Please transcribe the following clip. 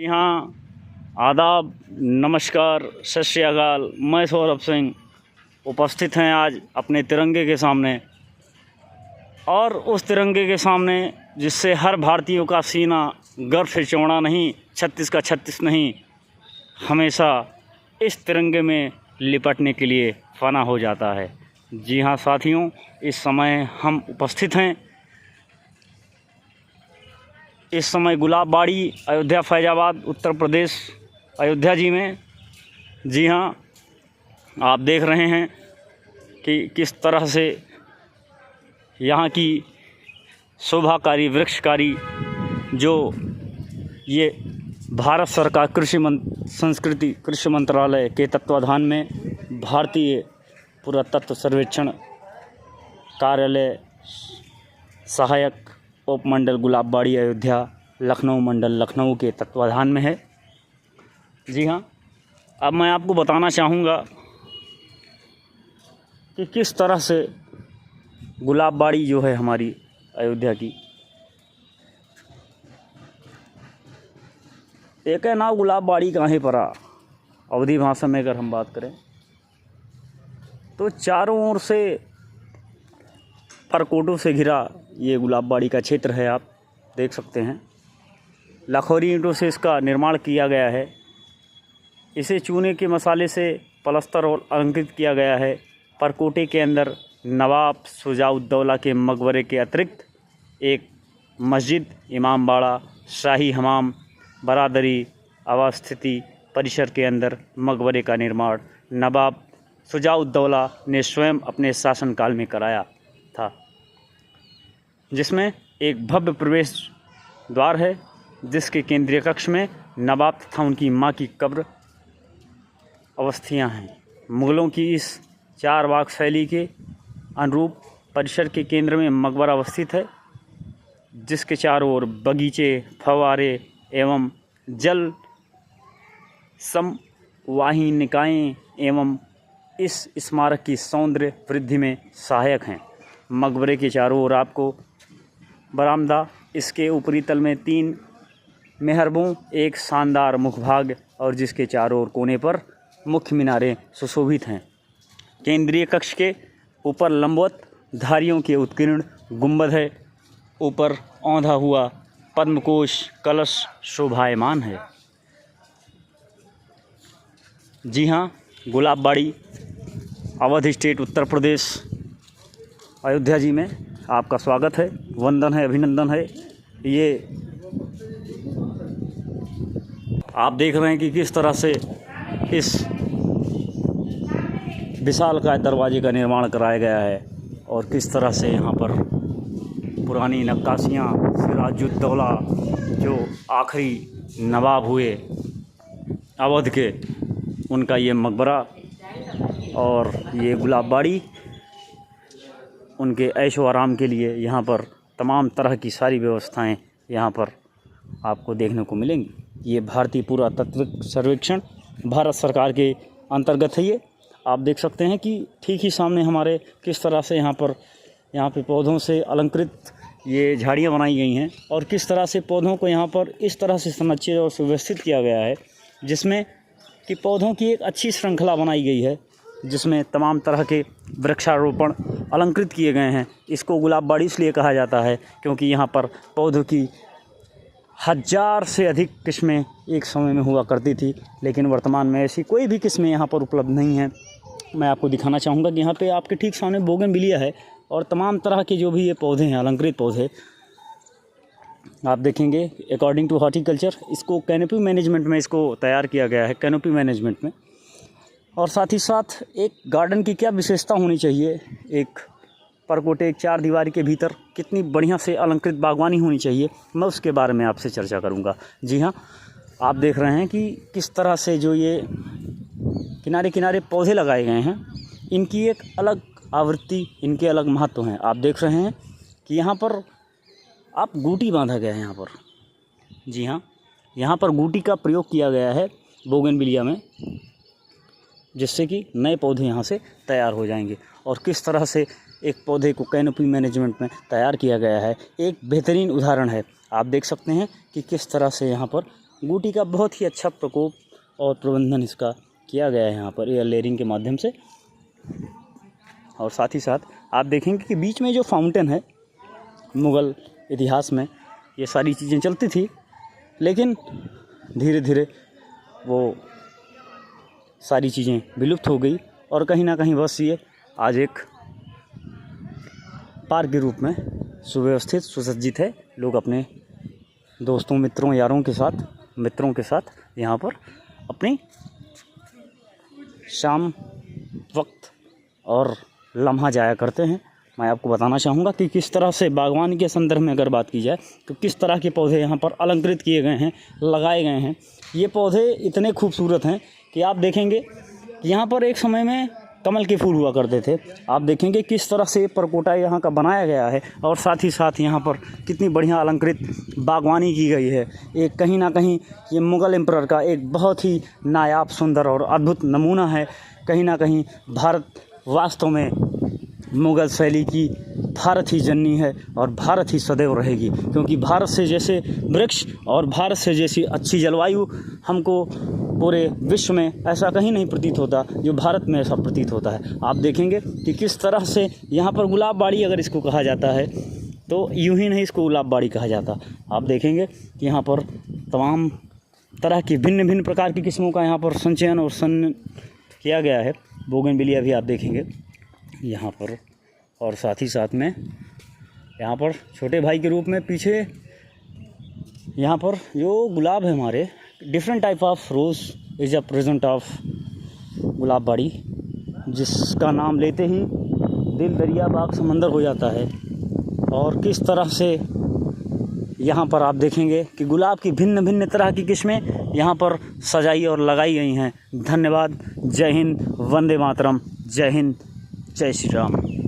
जी हाँ, आदाब, नमस्कार, सत श्री अकाल। मैं सौरभ सिंह उपस्थित हैं आज अपने तिरंगे के सामने, और उस तिरंगे के सामने जिससे हर भारतीयों का सीना गर्व से चौड़ा नहीं, 36 का 36 नहीं, हमेशा इस तिरंगे में लिपटने के लिए फना हो जाता है। जी हाँ साथियों, इस समय हम उपस्थित हैं इस समय गुलाबबाड़ी, अयोध्या, फैज़ाबाद, उत्तर प्रदेश, अयोध्या जी में। जी हाँ, आप देख रहे हैं कि किस तरह से यहाँ की शोभाकारी, वृक्षकारी जो ये भारत सरकार संस्कृति कृषि मंत्रालय के तत्वाधान में भारतीय पुरातत्व सर्वेक्षण कार्यालय सहायक उपमंडल गुलाबबाड़ी, अयोध्या, लखनऊ मंडल, लखनऊ के तत्वाधान में है। जी हाँ, अब मैं आपको बताना चाहूँगा कि किस तरह से गुलाबबाड़ी जो है हमारी अयोध्या की, एक है नाव गुलाबबाड़ी काहे परा। अवधी भाषा में अगर हम बात करें तो चारों ओर से परकोटों से घिरा ये गुलाबबाड़ी का क्षेत्र है। आप देख सकते हैं लखोरी ईंटों से इसका निर्माण किया गया है। इसे चूने के मसाले से पलस्तर और अलंकृत किया गया है। परकोटे के अंदर नवाब शुजाउद्दौला के मकबरे के अतिरिक्त एक मस्जिद, इमाम बाड़ा, शाही हमाम, बरादरी अवस्थिति परिसर के अंदर मकबरे का निर्माण नवाब शुजाउद्दौला ने स्वयं अपने शासनकाल में कराया था, जिसमें एक भव्य प्रवेश द्वार है, जिसके केंद्रीय कक्ष में नवाब तथा उनकी मां की कब्र अवस्थियां हैं। मुग़लों की इस चार बाग शैली के अनुरूप परिसर के केंद्र में मकबरा अवस्थित है, जिसके चारों ओर बगीचे, फव्वारे एवं जल संवाहिनिकाएँ एवं इस स्मारक की सौंदर्य वृद्धि में सहायक हैं। मकबरे के चारों ओर आपको बरामदा, इसके ऊपरी तल में 3 मेहरबों, एक शानदार मुखभाग और जिसके चारों ओर कोने पर मुख्य मीनारें सुशोभित हैं। केंद्रीय कक्ष के ऊपर लंबवत धारियों के उत्कीर्ण गुंबद है। ऊपर औंधा हुआ पद्मकोश कलश शोभायमान है। जी हाँ, गुलाबबाड़ी, अवध स्टेट, उत्तर प्रदेश, अयोध्या जी में आपका स्वागत है, वंदन है, अभिनंदन है। ये आप देख रहे हैं कि किस तरह से इस विशालकाय दरवाजे का निर्माण कराया गया है और किस तरह से यहाँ पर पुरानी नक्काशियाँ, सिराजुद्दौला जो आखिरी नवाब हुए अवध के, उनका ये मकबरा और ये गुलाबबाड़ी उनके ऐशो आराम के लिए यहाँ पर तमाम तरह की सारी व्यवस्थाएं यहाँ पर आपको देखने को मिलेंगी। ये भारतीय पुरातत्व सर्वेक्षण भारत सरकार के अंतर्गत है। ये आप देख सकते हैं कि ठीक ही सामने हमारे किस तरह से यहाँ पे पौधों से अलंकृत ये झाड़ियाँ बनाई गई हैं और किस तरह से पौधों को यहाँ पर इस तरह से संरक्षित और सुव्यवस्थित किया गया है, जिसमें कि पौधों की एक अच्छी श्रृंखला बनाई गई है, जिसमें तमाम तरह के वृक्षारोपण अलंकृत किए गए हैं। इसको गुलाबबाड़ी इसलिए कहा जाता है क्योंकि यहाँ पर पौधों की 1000 से अधिक किस्में एक समय में हुआ करती थी, लेकिन वर्तमान में ऐसी कोई भी किस्में यहाँ पर उपलब्ध नहीं हैं। मैं आपको दिखाना चाहूँगा कि यहाँ पे आपके ठीक सामने बोगनविलिया है और तमाम तरह के जो भी ये पौधे हैं, अलंकृत पौधे, आप देखेंगे अकॉर्डिंग टू हॉर्टिकल्चर इसको कैनोपी मैनेजमेंट में इसको तैयार किया गया है, कैनोपी मैनेजमेंट में। और साथ ही साथ एक गार्डन की क्या विशेषता होनी चाहिए, एक परकोटे, एक 4 दीवारी के भीतर कितनी बढ़िया से अलंकृत बागवानी होनी चाहिए, मैं उसके बारे में आपसे चर्चा करूंगा। जी हाँ, आप देख रहे हैं कि किस तरह से जो ये किनारे किनारे पौधे लगाए गए हैं, इनकी एक अलग आवृत्ति, इनके अलग महत्व हैं। आप देख रहे हैं कि यहाँ पर आप गूटी बांधा गया है यहाँ पर। जी हाँ, यहाँ पर गूटी का प्रयोग किया गया है बोगनविलिया में, जिससे कि नए पौधे यहाँ से तैयार हो जाएंगे। और किस तरह से एक पौधे को कैनोपी मैनेजमेंट में तैयार किया गया है, एक बेहतरीन उदाहरण है। आप देख सकते हैं कि किस तरह से यहाँ पर बूटी का बहुत ही अच्छा प्रकोप और प्रबंधन इसका किया गया है यहाँ पर एयर लेयरिंग के माध्यम से। और साथ ही साथ आप देखेंगे कि बीच में जो फाउंटेन है, मुग़ल इतिहास में ये सारी चीज़ें चलती थी, लेकिन धीरे धीरे वो सारी चीज़ें विलुप्त हो गई और कहीं ना कहीं बस ये आज एक पार्क के रूप में सुव्यवस्थित सुसज्जित है। लोग अपने दोस्तों, मित्रों, यारों के साथ यहाँ पर अपनी शाम वक्त और लम्हा जाया करते हैं। मैं आपको बताना चाहूँगा कि किस तरह से बागवानी के संदर्भ में अगर बात की जाए तो किस तरह के पौधे यहाँ पर अलंकृत किए गए हैं, लगाए गए हैं। ये पौधे इतने खूबसूरत हैं कि आप देखेंगे कि यहाँ पर एक समय में कमल के फूल हुआ करते थे। आप देखेंगे किस तरह से परकोटा यहाँ का बनाया गया है और साथ ही साथ यहाँ पर कितनी बढ़िया अलंकृत बागवानी की गई है। एक कहीं ना कहीं ये मुग़ल एम्परर का एक बहुत ही नायाब, सुंदर और अद्भुत नमूना है। कहीं ना कहीं भारत वास्तव में मुग़ल शैली की भारत ही जननी है और भारत ही सदैव रहेगी, क्योंकि भारत से जैसे वृक्ष और भारत से जैसी अच्छी जलवायु हमको पूरे विश्व में ऐसा कहीं नहीं प्रतीत होता जो भारत में ऐसा प्रतीत होता है। आप देखेंगे कि किस तरह से यहाँ पर गुलाब बाड़ी अगर इसको कहा जाता है तो यूं ही नहीं इसको गुलाब बाड़ी कहा जाता। आप देखेंगे कि यहाँ पर तमाम तरह की भिन्न भिन्न प्रकार की किस्मों का यहाँ पर संचयन और किया गया है। बोगनविलिया भी आप देखेंगे यहाँ पर। और साथ ही साथ में यहाँ पर छोटे भाई के रूप में पीछे यहाँ पर जो गुलाब है हमारे, different type of rose is a present of गुलाब बाड़ी, जिसका नाम लेते ही दिल दरिया बाग समंदर हो जाता है। और किस तरह से यहाँ पर आप देखेंगे कि गुलाब की भिन्न भिन्न तरह की किस्में यहाँ पर सजाई और लगाई गई हैं। धन्यवाद। जय हिंद, वंदे मातरम। जय हिंद, जय श्री राम।